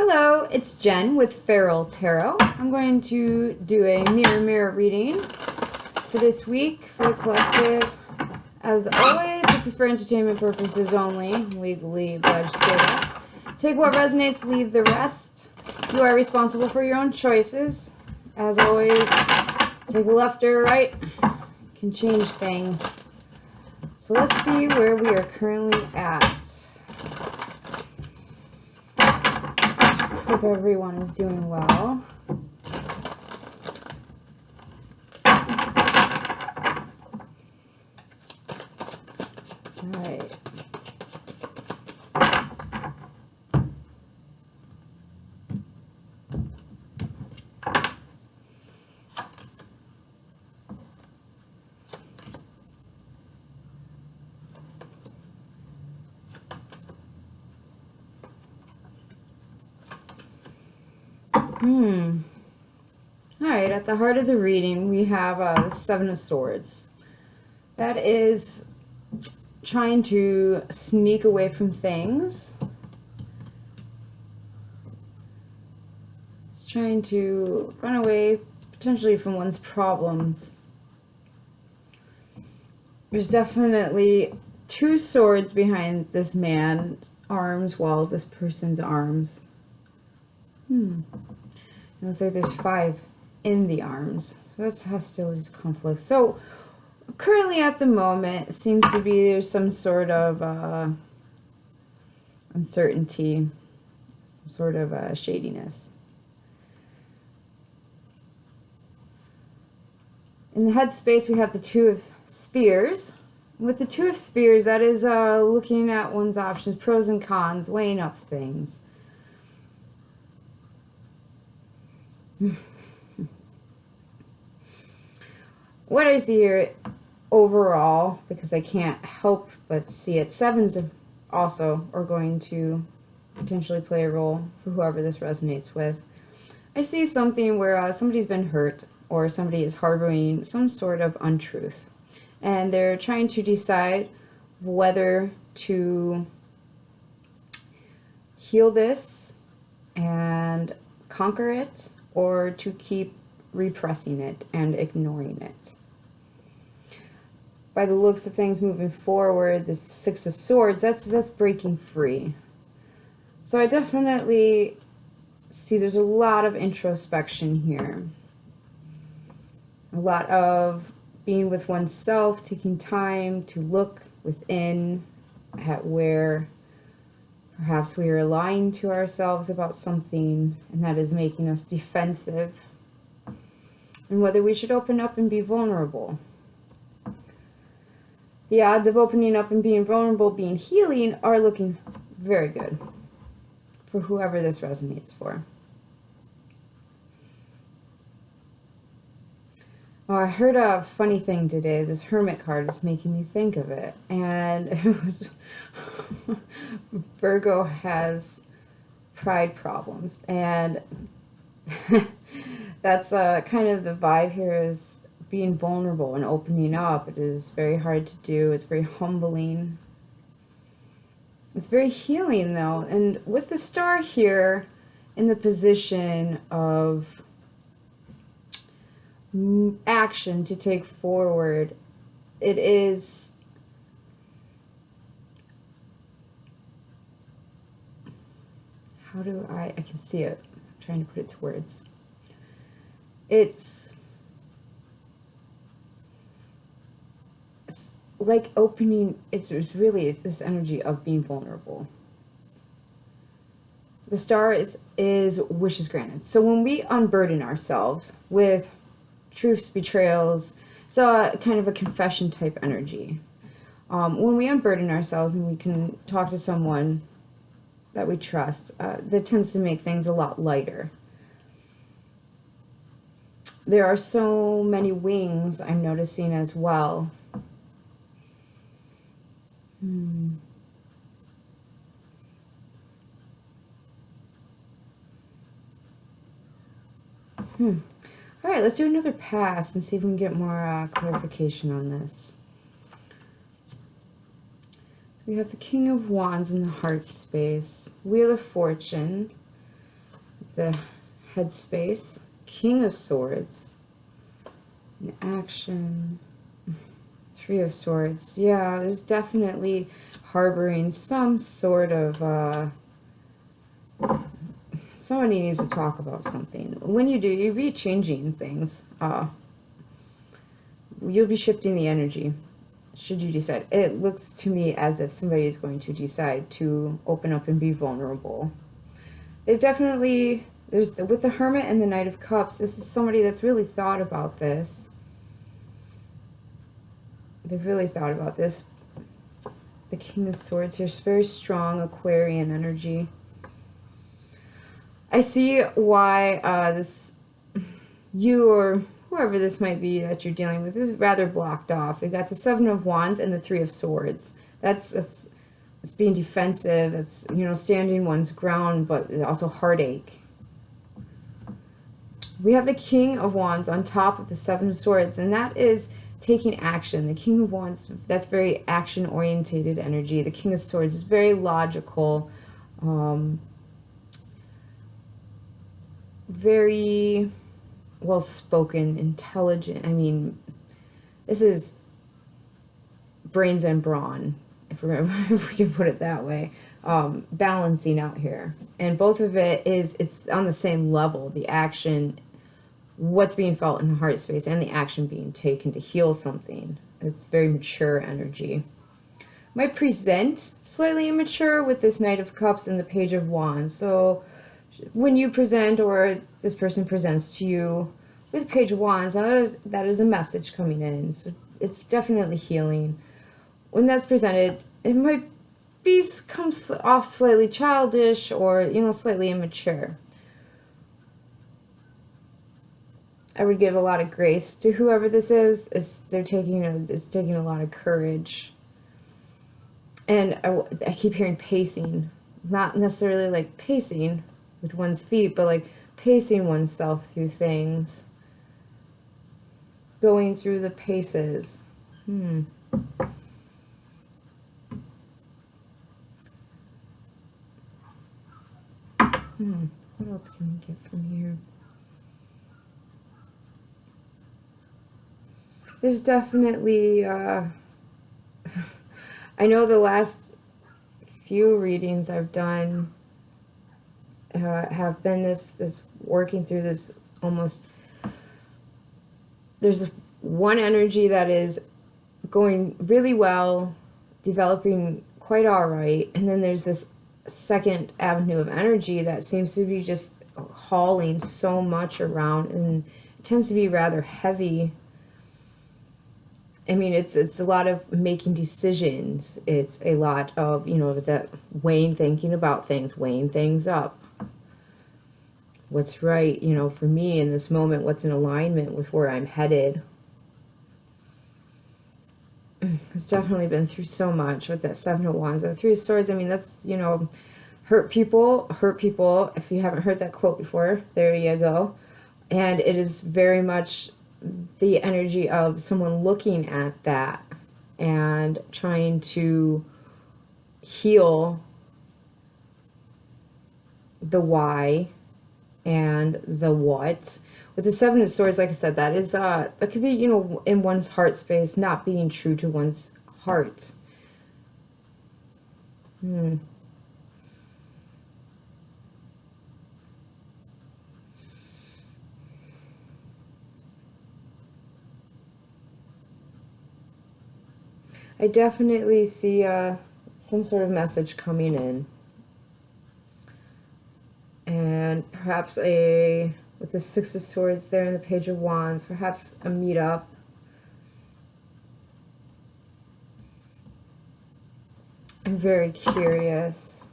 Hello, it's Jen with Feral Tarot. I'm going to do a mirror reading for this week for the collective. As always, this is for entertainment purposes only, legally obliged to say that. Take what resonates, leave the rest. You are responsible for your own choices. As always, take a left or a right, can change things. So let's see where we are currently at. Hope everyone is doing well. All right. Alright, at the heart of the reading, we have the Seven of Swords. That is trying to sneak away from things. It's trying to run away, potentially, from one's problems. There's definitely two swords behind this man's arms, while this person's arms. It looks like there's 5 in the arms. So that's hostilities, conflict. So currently at the moment, it seems to be there's some sort of uncertainty, some sort of shadiness. In the headspace, we have the Two of Spears. With the Two of Spears, that is looking at one's options, pros and cons, weighing up things. What I see here overall, because I can't help but see it, sevens also are going to potentially play a role for whoever this resonates with. I see something where somebody's been hurt or somebody is harboring some sort of untruth, and they're trying to decide whether to heal this and conquer it, or to keep repressing it and ignoring it. By the looks of things moving forward, the Six of Swords, that's breaking free. So I definitely see there's a lot of introspection here. A lot of being with oneself, taking time to look within at where perhaps we are lying to ourselves about something, and that is making us defensive, and whether we should open up and be vulnerable. The odds of opening up and being vulnerable, being healing, are looking very good for whoever this resonates for. Oh, I heard a funny thing today. This Hermit card is making me think of it. And it was Virgo has pride problems. And that's kind of the vibe here, is being vulnerable and opening up. It is very hard to do. It's very humbling. It's very healing, though. And with the Star here in the position of action to take forward, it is I can see it. I'm trying to put it to words. It's like opening, it's really this energy of being vulnerable. The Star is wishes granted. So when we unburden ourselves with truths, betrayals, it's kind of a confession type energy. When we unburden ourselves and we can talk to someone that we trust, that tends to make things a lot lighter. There are so many wings I'm noticing as well. All right, let's do another pass and see if we can get more clarification on this. So we have the King of Wands in the heart space, Wheel of Fortune, the headspace. King of Swords. An action. Three of Swords. Yeah, there's definitely harboring some sort of, somebody needs to talk about something. When you do, you'll be changing things. You'll be shifting the energy, should you decide. It looks to me as if somebody is going to decide to open up and be vulnerable. They've definitely, with the Hermit and the Knight of Cups, this is somebody that's really thought about this. They've really thought about this. The King of Swords here is very strong Aquarian energy. I see why you or whoever this might be that you're dealing with is rather blocked off. You've got the Seven of Wands and the Three of Swords. That's being defensive. That's, you know, standing one's ground, but also heartache. We have the King of Wands on top of the Seven of Swords, and that is taking action. The King of Wands, that's very action-orientated energy. The King of Swords is very logical, very well-spoken, intelligent. I mean, this is brains and brawn, if we can put it that way, balancing out here. And both of it's on the same level, the action, what's being felt in the heart space, and the action being taken to heal something. It's very mature energy. Might present slightly immature with this Knight of Cups and the Page of Wands. So when you present, or this person presents to you with Page of Wands, that is a message coming in. So it's definitely healing. When that's presented, it might come off slightly childish, or, you know, slightly immature. I would give a lot of grace to whoever this is. It's taking a lot of courage. And I keep hearing pacing, not necessarily like pacing with one's feet, but like pacing oneself through things, going through the paces. What else can we get from here? There's definitely, I know the last few readings I've done have been this working through this almost, there's one energy that is going really well, developing quite all right, and then there's this second avenue of energy that seems to be just hauling so much around, and it tends to be rather heavy. I mean, it's a lot of making decisions. It's a lot of, you know, that thinking about things, weighing things up. What's right, you know, for me in this moment, what's in alignment with where I'm headed. It's definitely been through so much with that Seven of Wands. The Three of Swords, I mean, that's, you know, hurt people. If you haven't heard that quote before, there you go. And it is very much the energy of someone looking at that and trying to heal the why and the what. With the Seven of Swords, like I said, that is that could be, you know, in one's heart space, not being true to one's heart. I definitely see some sort of message coming in. And perhaps with the Six of Swords there and the Page of Wands, perhaps a meetup. I'm very curious.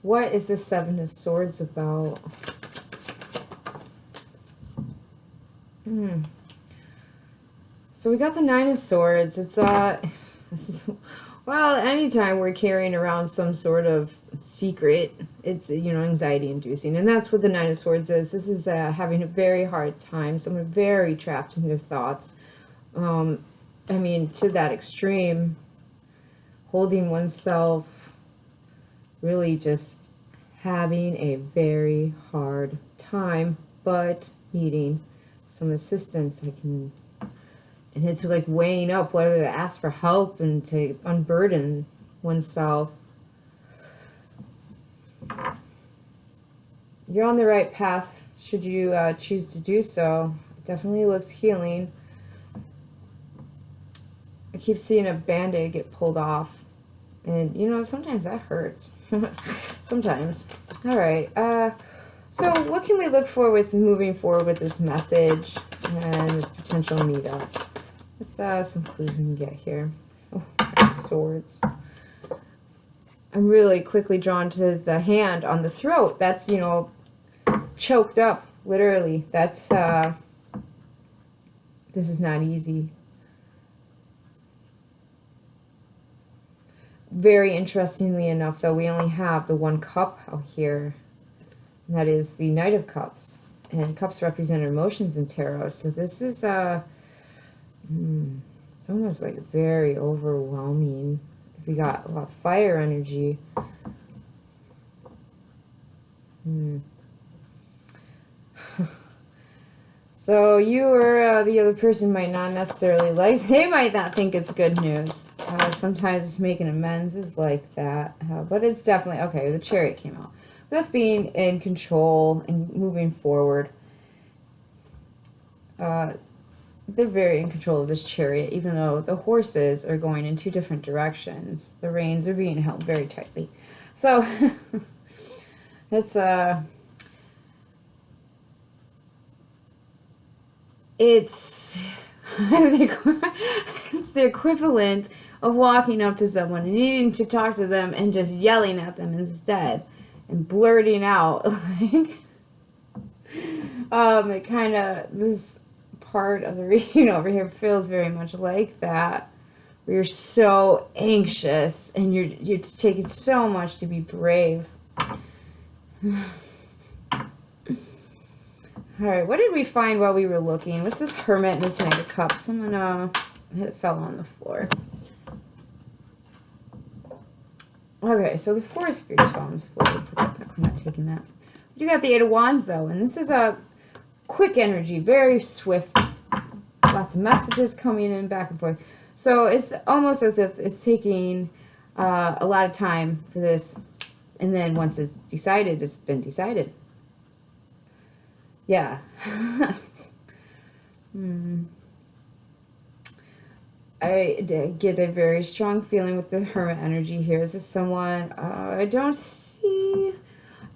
What is the Seven of Swords about? So we got the Nine of Swords. It's well, anytime we're carrying around some sort of secret, it's, you know, anxiety inducing, and that's what the Nine of Swords is. This is having a very hard time, someone very trapped in their thoughts. I mean, to that extreme, holding oneself, really just having a very hard time, but needing some assistance. And it's like weighing up whether to ask for help and to unburden oneself. You're on the right path should you choose to do so. It definitely looks healing. I keep seeing a band-aid get pulled off. And, you know, sometimes that hurts. Sometimes. Alright. So what can we look for with moving forward with this message and this potential meetup? Let's some clues we can get here. Oh, swords. I'm really quickly drawn to the hand on the throat. That's, you know, choked up, literally. That's, this is not easy. Very interestingly enough, though, we only have the one cup out here. And that is the Knight of Cups. And cups represent emotions in tarot. So this is, it's almost like very overwhelming. We got a lot of fire energy. So you or the other person might not necessarily like, they might not think it's good news. Sometimes making amends is like that. But it's definitely, okay, the Chariot came out. That's being in control and moving forward. They're very in control of this Chariot, even though the horses are going in 2 different directions. The reins are being held very tightly. So, it's it's the equivalent of walking up to someone and needing to talk to them and just yelling at them instead and blurting out. Like, it kind of, this part of the reading over here feels very much like that, where you're so anxious and you're taking so much to be brave. Alright, what did we find while we were looking? What's this Hermit and this Knight of Cups? Someone it fell on the floor. Okay, so the Forest Spirit fell on the floor. Put that back. I'm not taking that. You got the 8 of Wands, though, and this is a quick energy, very swift. Lots of messages coming in back and forth. So it's almost as if it's taking a lot of time for this, and then once it's decided, it's been decided. Yeah. I get a very strong feeling with the Hermit energy here. This is someone I don't see.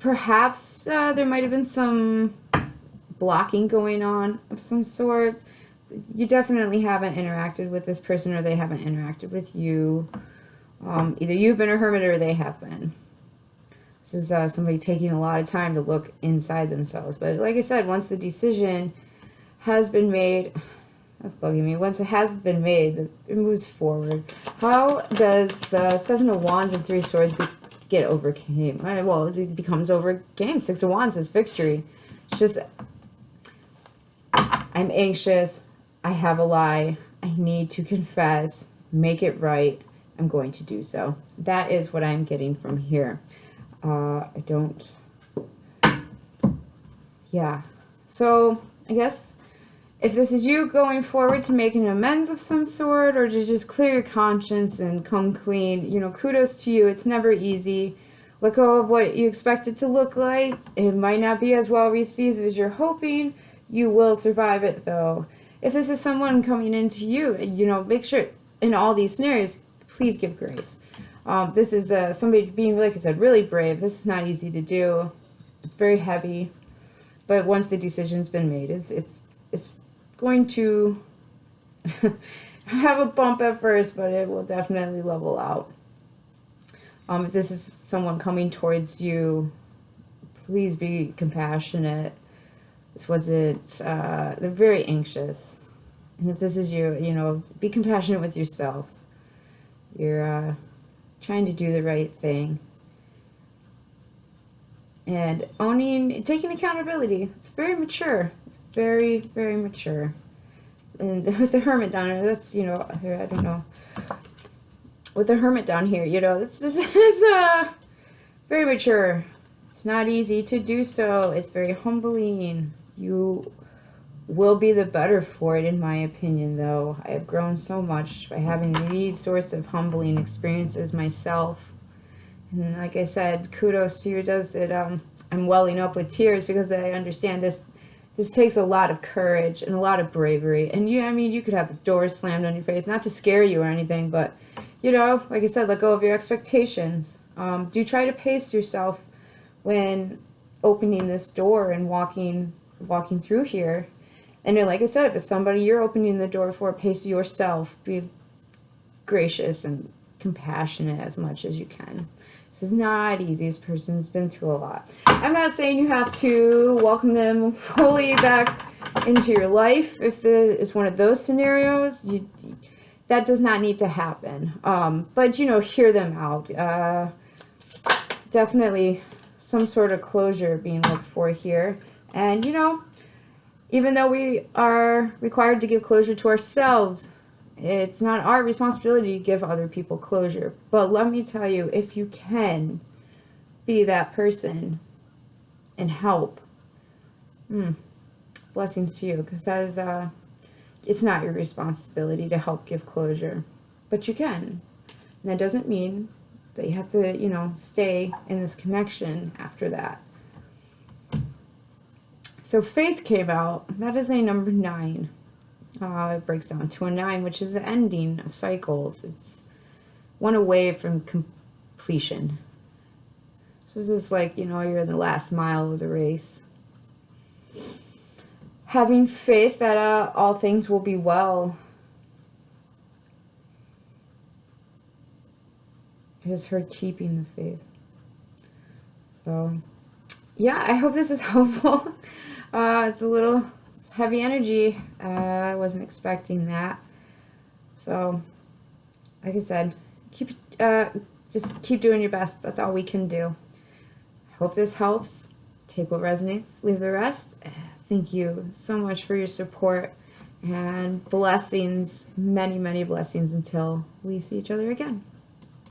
Perhaps there might have been some blocking going on of some sort. You definitely haven't interacted with this person, or they haven't interacted with you. Either you've been a hermit or they have been. This is somebody taking a lot of time to look inside themselves. But like I said, once the decision has been made, that's bugging me. Once it has been made, it moves forward. How does the 7 of Wands and 3 Swords get overcame? Well, it becomes overcame. 6 of Wands is victory. It's just, I'm anxious. I have a lie. I need to confess. Make it right. I'm going to do so. That is what I'm getting from here. I don't... Yeah. So, I guess if this is you going forward to make an amends of some sort, or to just clear your conscience and come clean, you know, kudos to you. It's never easy. Let go of what you expect it to look like. It might not be as well received as you're hoping. You will survive it, though. If this is someone coming into you, you know, make sure in all these scenarios, please give grace. This is somebody being, like I said, really brave. This is not easy to do. It's very heavy. But once the decision's been made, it's going to have a bump at first, but it will definitely level out. If this is someone coming towards you, please be compassionate. This wasn't, they're very anxious. And if this is you, you know, be compassionate with yourself. You're trying to do the right thing. And taking accountability. It's very mature. It's very, very mature. And with the Hermit down here, that's, you know, here, I don't know. With the Hermit down here, you know, this is very mature. It's not easy to do so. It's very humbling. You will be the better for it, in my opinion, though. I have grown so much by having these sorts of humbling experiences myself. And like I said, kudos to you. Does it? I'm welling up with tears because I understand this. This takes a lot of courage and a lot of bravery. And I mean, you could have the doors slammed on your face, not to scare you or anything, but like I said, let go of your expectations. Do try to pace yourself when opening this door and walking through here. And then, like I said, if it's somebody you're opening the door for, pace yourself. Be gracious and compassionate as much as you can. This is not easy. This person's been through a lot. I'm not saying you have to welcome them fully back into your life. If it's one of those scenarios, that does not need to happen. But, hear them out. Definitely some sort of closure being looked for here. And, even though we are required to give closure to ourselves, it's not our responsibility to give other people closure. But let me tell you, if you can be that person and help, blessings to you, because that is, it's not your responsibility to help give closure. But you can. And that doesn't mean that you have to, stay in this connection after that. So faith came out. That is a number 9. It breaks down to a 9, which is the ending of cycles. It's one away from completion. So this is like, you're in the last mile of the race. Having faith that all things will be well. It is her keeping the faith. So, yeah, I hope this is helpful. It's heavy energy. I wasn't expecting that. So, like I said, just keep doing your best. That's all we can do. I hope this helps. Take what resonates, leave the rest. Thank you so much for your support, and blessings, many, many blessings until we see each other again.